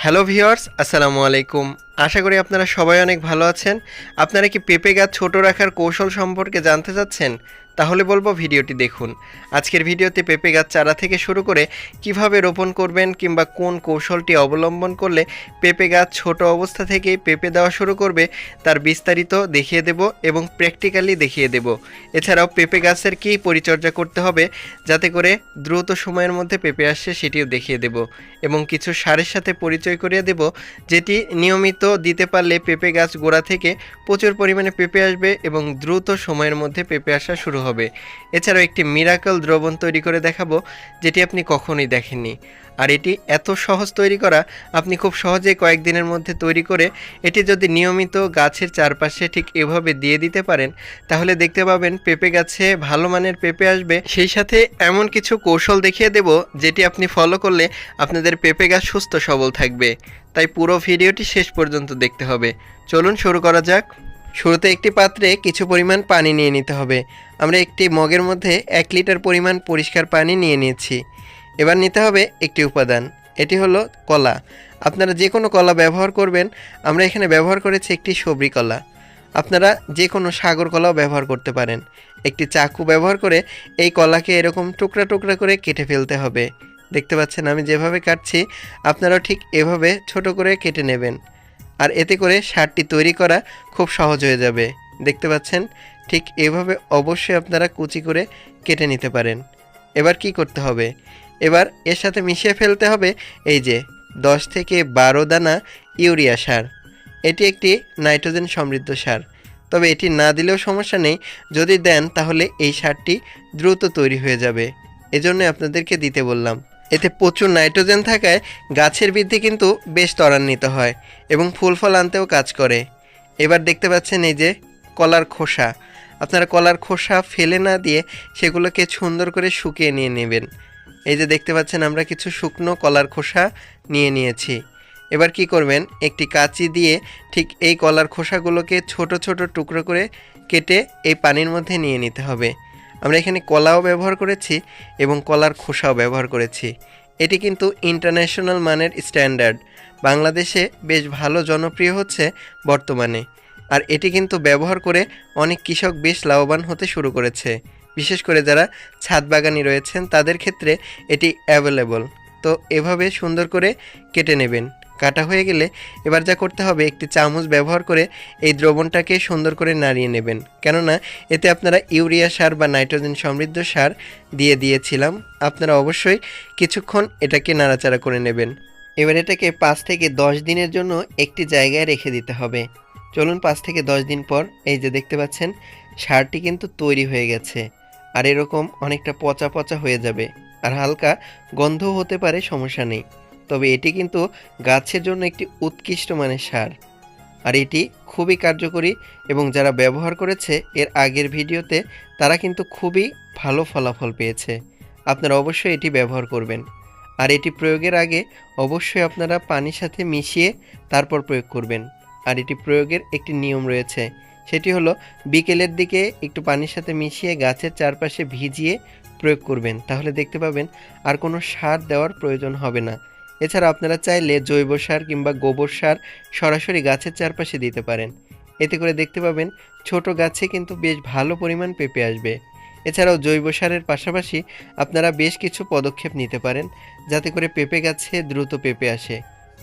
Hello viewers, আসসালামু আলাইকুম। আশা করি আপনারা সবাই অনেক ভালো আছেন। আপনারা কি পেঁপে গাছ ছোট রাখার কৌশল সম্পর্কে জানতে চাচ্ছেন? তাহলে বলবো ভিডিওটি দেখুন। আজকের ভিডিওতে পেঁপে গাছ চারা থেকে শুরু করে কিভাবে রোপণ করবেন কিংবা কোন কৌশলটি অবলম্বন করলে পেঁপে গাছ ছোট অবস্থা থেকেই পেঁপে দেওয়া শুরু করবে তার বিস্তারিত দেখিয়ে দেব এবং প্র্যাকটিক্যালি দেখিয়ে দেব। এছাড়াও পেঁপে গাছের কী পরিচর্যা করতে হবে যাতে করে দ্রুত সময়ের মধ্যে পেঁপে আসে সেটিও দেখিয়ে দেব এবং কিছু সারের সাথে পরিচয় করিয়ে দেব যেটি নিয়মিত দিতে পারলে পেঁপে গাছ গোড়া থেকে প্রচুর পরিমাণে পেঁপে আসবে এবং দ্রুত সময়ের মধ্যে পেঁপে আসা শুরু হবে। এছাড়াও একটি মিরাকল দ্রবণ তৈরি করে দেখাবো যেটি আপনি কখনোই দেখেননি। আর এটি এত সহজ তৈরি করা, আপনি খুব সহজে কয়েকদিনের মধ্যে তৈরি করে এটি যদি নিয়মিত গাছের চারপাশে ঠিক এভাবে দিয়ে দিতে পারেন তাহলে দেখতে পাবেন পেঁপে গাছে ভালো মানের পেঁপে আসবে। সেই সাথে এমন কিছু কৌশল দেখিয়ে দেব যেটি আপনি ফলো করলে আপনাদের পেঁপে গাছ সুস্থ সবল থাকবে। তাই পুরো ভিডিওটি শেষ পর্যন্ত দেখতে হবে। চলুন শুরু করা যাক। শুরুতে একটি পাত্রে কিছু পরিমাণ পানি নিয়ে নিতে হবে। আমরা একটি মগের মধ্যে 1 লিটার পরিমাণ পরিষ্কার পানি নিয়ে নিয়েছি। এবার নিতে হবে একটি উপাদান, এটি হলো কলা। আপনারা যে কোনো কলা ব্যবহার করবেন। আমরা এখানে ব্যবহার করেছি একটি সবরি কলা। আপনারা যে কোনো সাগর কলাও ব্যবহার করতে পারেন। একটি চাকু ব্যবহার করে এই কলাকে এরকম টুকরা টুকরা করে কেটে ফেলতে হবে। দেখতে পাচ্ছেন আমি যেভাবে কাটছি, আপনারাও ঠিক এভাবে ছোট করে কেটে নেবেন। আর এতে করে সারটি তৈরি করা খুব সহজ হয়ে যাবে। দেখতে পাচ্ছেন ঠিক এভাবে অবশ্যই আপনারা কুচি করে কেটে নিতে পারেন। এবার কি করতে হবে? এবার এর সাথে মিশিয়ে ফেলতে হবে এই যে 10 থেকে 12 দানা ইউরিয়া সার। এটি একটি নাইট্রোজেন সমৃদ্ধ সার, তবে এটি না দিলেও সমস্যা নেই। যদি দেন তাহলে এই সারটি দ্রুত তৈরি হয়ে যাবে, এজন্য আপনাদেরকে দিতে বললাম। এতে প্রচুর নাইট্রোজেন থাকায় গাছের বৃদ্ধি কিন্তু বেশ ত্বরান্বিত হয় এবং ফুল ফল আনতেও কাজ করে। এবার দেখতে পাচ্ছেন এই যে কলার খোসা। আপনারা কলার খোসা ফেলে না দিয়ে সেগুলোকে সুন্দর করে শুকিয়ে নিয়ে নেবেন। এই যে দেখতে পাচ্ছেন আমরা কিছু শুকনো কলার খোসা নিয়ে নিয়েছি। এবার কি করবেন, একটি কাঁচি দিয়ে ঠিক এই কলার খোসাগুলোকে ছোট ছোট টুকরো করে কেটে এই পানির মধ্যে নিয়ে নিতে হবে। আমরা এখানে কলাও ব্যবহার করেছি এবং কলার খোসাও ব্যবহার করেছি। এটি কিন্তু ইন্টারন্যাশনাল মানের স্ট্যান্ডার্ড, বাংলাদেশে বেশ ভালো জনপ্রিয় হচ্ছে বর্তমানে। আর এটি কিন্তু ব্যবহার করে অনেক কৃষক বেশ লাভবান হতে শুরু করেছে, বিশেষ করে যারা ছাদ বাগানি রয়েছেন তাদের ক্ষেত্রে এটি অ্যাভেলেবল। তো এভাবে সুন্দর করে কেটে নেবেন। কাটা হয়ে গেলে এবার যা করতে হবে, একটি চামচ ব্যবহার করে এই দ্রবণটাকে সুন্দর করে নাড়িয়ে নেবেন, কেননা এতে আপনারা ইউরিয়া সার বা নাইট্রোজেন সমৃদ্ধ সার দিয়েছিলাম। আপনারা অবশ্যই কিছুক্ষণ এটাকে নাড়াচাড়া করে নেবেন। এবার এটাকে 5 থেকে 10 দিনের জন্য একটি জায়গায় রেখে দিতে হবে। চলুন 5 থেকে 10 দিন পর এই যে দেখতে পাচ্ছেন সারটি কিন্তু তৈরি হয়ে গেছে। আর এরকম অনেকটা পচা পচা হয়ে যাবে আর হালকা গন্ধও হতে পারে, সমস্যা নেই। তবে এটি কিন্তু গাছের জন্য একটি উৎকৃষ্ট মানের সার। আর এটি খুবই কার্যকরী এবং যারা ব্যবহার করেছে এর আগের ভিডিওতে তারা কিন্তু খুবই ভালো ফলাফল পেয়েছে। আপনারা অবশ্যই এটি ব্যবহার করবেন। আর এটি প্রয়োগের আগে অবশ্যই আপনারা পানির সাথে মিশিয়ে তারপর প্রয়োগ করবেন। আর এটি প্রয়োগের একটি নিয়ম রয়েছে, সেটি হলো বিকেলের দিকে একটু পানির সাথে মিশিয়ে গাছের চারপাশে ভিজিয়ে প্রয়োগ করবেন, তাহলে দেখতে পাবেন আর কোনো সার দেওয়ার প্রয়োজন হবে না। এছাড়া আপনারা চাইলে জৈব সার কিংবা গোবর সার সরাসরি গাছের চারপাশে দিতে পারেন। এতে করে দেখতে পাবেন ছোট গাছে কিন্তু বেশ ভালো পরিমাণ পেঁপে আসবে। এছাড়াও জৈব সারের পাশাপাশি আপনারা বেশ কিছু পদক্ষেপ নিতে পারেন যাতে করে পেঁপে গাছে দ্রুত পেঁপে আসে।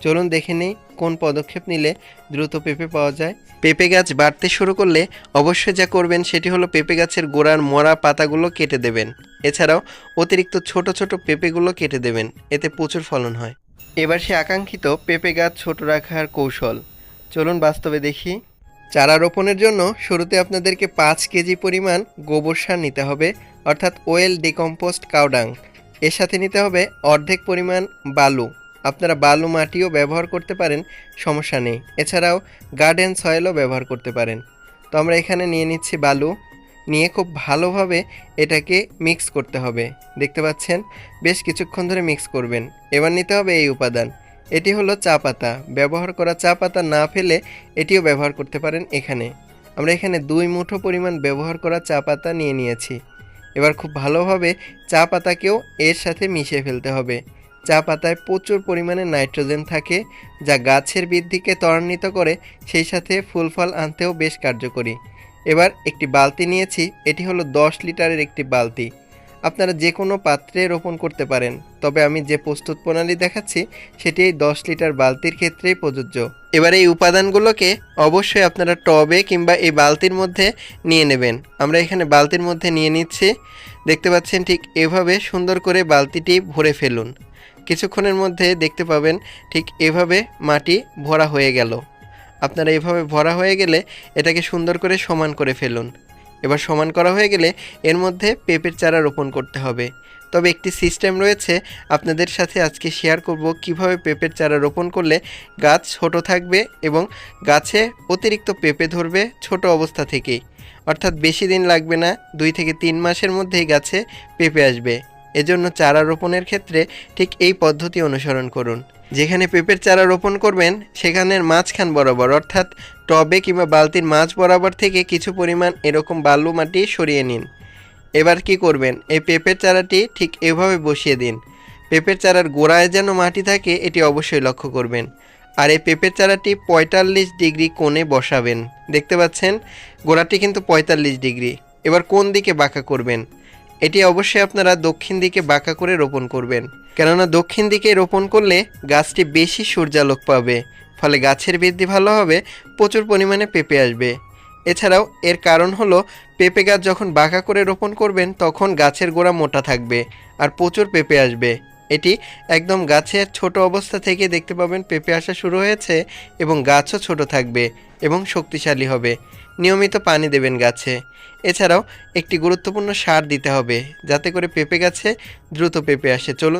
চলুন দেখে নেই কোন পদক্ষেপ নিলে দ্রুত পেঁপে পাওয়া যায়। পেঁপে গাছ বাড়তে শুরু করলে অবশ্যই যা করবেন সেটি হলো পেঁপে গাছের গোড়ার মরা পাতাগুলো কেটে দেবেন। এছাড়াও অতিরিক্ত ছোট ছোট পেঁপেগুলো কেটে দেবেন, এতে প্রচুর ফলন হয়। এবার সে আকাঙ্ক্ষিত পেঁপে গাছ ছোট রাখার কৌশল চলুন বাস্তবে দেখি। চারা রোপণের জন্য শুরুতে আপনাদেরকে 5 কেজি পরিমাণ গোবর সার নিতে হবে, অর্থাৎ ওয়েল ডিকম্পোস্ট কাউডাং। এর সাথে নিতে হবে অর্ধেক পরিমাণ বালু। আপনারা বালু মাটিও ব্যবহার করতে পারেন, সমস্যা নেই। এছাড়াও গার্ডেন সয়েলও ব্যবহার করতে পারেন। তো আমরা এখানে নিয়ে নিচ্ছি বালু। নিয়ে খুব ভালোভাবে এটাকে মিক্স করতে হবে। দেখতে পাচ্ছেন বেশ কিছুক্ষণ ধরে মিক্স করবেন। এবার নিতে হবে এই উপাদান, এটি হলো চা পাতা। ব্যবহার করা চা পাতা না ফেলে এটিও ব্যবহার করতে পারেন। আমরা এখানে 2 মুঠো পরিমাণ ব্যবহার করা চা পাতা নিয়ে নিয়েছি। এবার খুব ভালোভাবে চা পাতাকেও এর সাথে মিশিয়ে ফেলতে হবে। চা পাতায় প্রচুর পরিমাণে নাইট্রোজেন থাকে, যা গাছের বৃদ্ধিকে ত্বরান্বিত করে, সেই সাথে ফুল ফল আনতেও বেশ কার্যকরী। এবার একটি বালতি নিয়েছি, এটি হলো 10 লিটারের একটি বালতি। আপনারা যে কোনো পাত্রে রোপণ করতে পারেন, তবে আমি যে প্রস্তুত প্রণালী দেখাচ্ছি সেটি এই 10 লিটার বালতির ক্ষেত্রেই প্রযোজ্য। এবার এই উপাদানগুলোকে অবশ্যই আপনারা টবে কিংবা এই বালতির মধ্যে নিয়ে নেবেন। আমরা এখানে বালতির মধ্যে নিয়ে নিচ্ছি। দেখতে পাচ্ছেন ঠিক এভাবে সুন্দর করে বালতিটি ভরে ফেলুন। কিছুক্ষণের মধ্যে দেখতে পাবেন ঠিক এভাবে মাটি ভরা হয়ে গেল। আপনারা এভাবে ভরা হয়ে গেলে এটাকে সুন্দর করে সমান করে ফেলুন। এবার সমান করা হয়ে গেলে এর মধ্যে পেঁপের চারা রোপণ করতে হবে। তবে একটি সিস্টেম রয়েছে, আপনাদের সাথে আজকে শেয়ার করব কিভাবে পেঁপের চারা রোপণ করলে গাছ ছোট থাকবে এবং গাছে অতিরিক্ত পেঁপে ধরবে ছোট অবস্থা থেকেই। অর্থাৎ বেশি দিন লাগবে না, 2 থেকে 3 মাসের মধ্যেই গাছে পেঁপে আসবে। এজন্য চারা রোপণের ক্ষেত্রে ঠিক এই পদ্ধতি অনুসরণ করুন। যেখানে পেঁপের চারা রোপণ করবেন সেখানের মাঝখান বরাবর, অর্থাৎ টবে কিংবা বালতির মাঝ বরাবর থেকে কিছু পরিমাণ এরকম বালু মাটি সরিয়ে নিন। এবার কি করবেন, এই পেঁপের চারাটি ঠিক এভাবে বসিয়ে দিন। পেঁপের চারার গোড়ায় যেন মাটি থাকে এটি অবশ্যই লক্ষ্য করবেন। আর এই পেঁপের চারাটি 45 ডিগ্রি কোণে বসাবেন। দেখতে পাচ্ছেন গোড়াটি কিন্তু 45 ডিগ্রি। এবার কোন দিকে বাঁকা করবেন, এটি অবশ্যই আপনারা দক্ষিণ দিকে বাঁকা করে রোপণ করবেন, কেননা দক্ষিণ দিকে রোপণ করলে গাছটি বেশি সূর্যালোক পাবে, ফলে গাছের বৃদ্ধি ভালো হবে, প্রচুর পরিমাণে পেঁপে আসবে। এছাড়াও এর কারণ হলো পেঁপে গাছ যখন বাঁকা করে রোপণ করবেন তখন গাছের গোড়া মোটা থাকবে আর প্রচুর পেঁপে আসবে। এটি একদম গাছের ছোট অবস্থা থেকে দেখতে পাবেন পেঁপে আসা শুরু হয়েছে এবং গাছও ছোট থাকবে এবং শক্তিশালী হবে। নিয়মিত পানি দেবেন গাছে। এছাড়াও একটি গুরুত্বপূর্ণ সার দিতে হবে যাতে করে পেঁপে গাছে দ্রুত পেঁপে আসে। চলুন